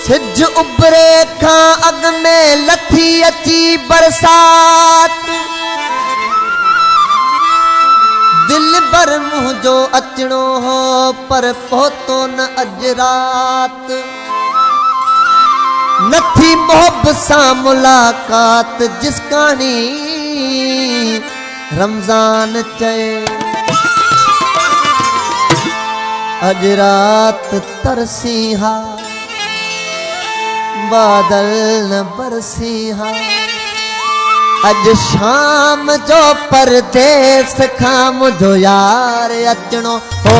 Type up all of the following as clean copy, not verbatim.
सिज उभरे खां अग में लथी अची बरसात, दिल बर मुंहिंजो अचणो हो पर पहुतो न अज रात। नथी मोहब्बत सां मुलाकात जिस कहानी रमज़ान चए। अज रात तरसी हा बादल न बरसी हा, अज शाम जो परदेस खां मुझो यार अचणो हो,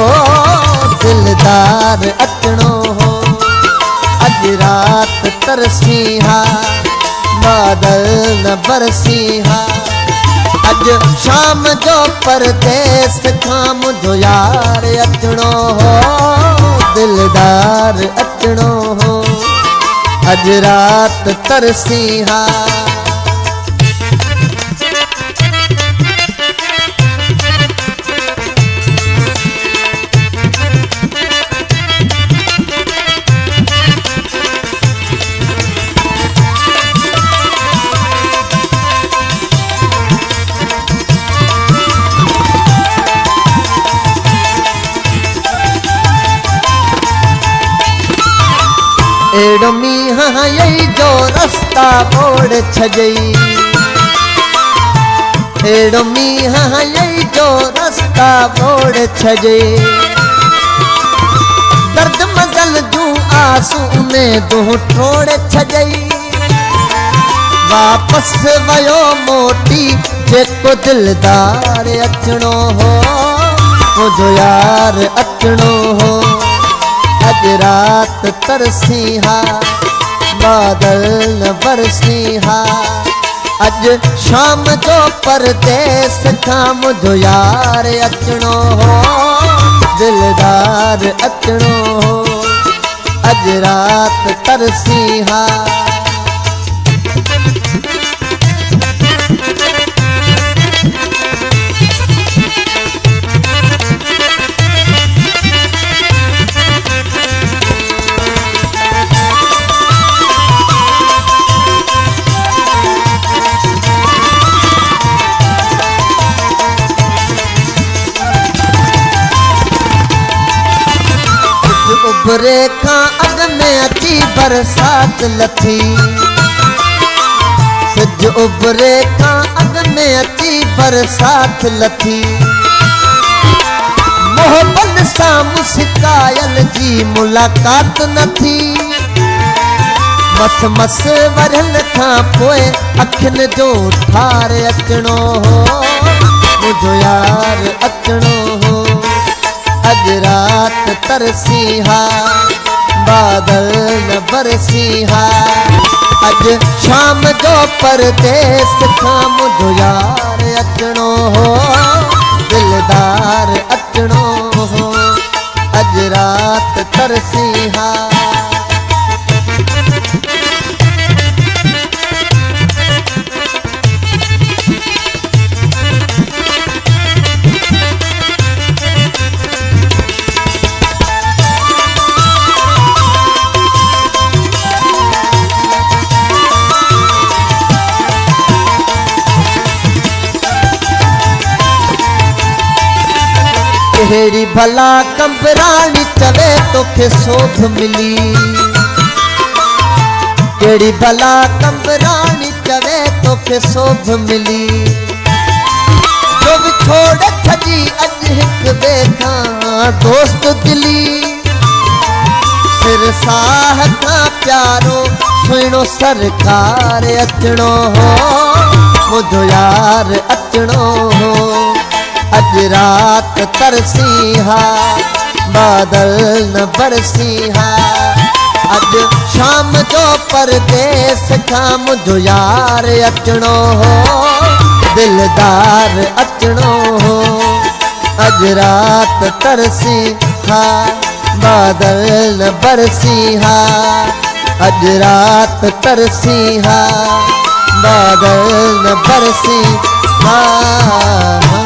दिलदार अचणो हो। अज रात तरसी हा बादल न बरसी हा, अज शाम जो परदेस खां मुझो यार अचणो हो, दिलदार अचणो हो। अज रात तरसी हा। एड़ो मींहं यही जो रास्ता मोड़ छजई, एड़ो मींहं यही जो रास्ता मोड़ छजई। दर्द मगल जूं आंसू में दो टोड़ छजई। वापस वयो मोटी जेको दिलदार अचणो हो, मुझो यार अचणो हो। अज रात तरसी हा बादल न बरसी हा, अज शाम जो परदेस खां मुझो यार अचणो हो, दिलदार अचणो हो। अज रात तरसी हा। उभरे खां अग में अची बरसात लथी, सिज उभरे खां अग में अची बरसात लथी। मोहब्बत सां मुस्कायल जी मुलाकात न थी, मस मस वरल खां पोइ अखियुनि जो ठार अचणो हो, मुझो यार अचणो हो। अज रात तरसी हा बादल न बरसी हा, अज शाम जो परदेस खां मुझो यार अचणो हो, दिलदार अचणो हो। अज रात तरसी हा। केड़ी भला कंबरानी चवे तोखे सोभ मिली, केड़ी भला कंबरानी चवे तोखे सोभ मिली। जो विछोड़ छजी अज हिक ॿिए खां दोस्त दिली, सिर साह खां प्यारो सुहिणो सरकार अचणो हो, मुझो यार अचणो हो। अज रात तरसी हा बादल न बरसी हा, अज शाम जो परदेस खां मुझो यार अचणो हो, दिलदार अचणो हो। अज रात तरसी हा बादल न बरसी हा, अज रात तरसी हा बादल न बरसी हाँ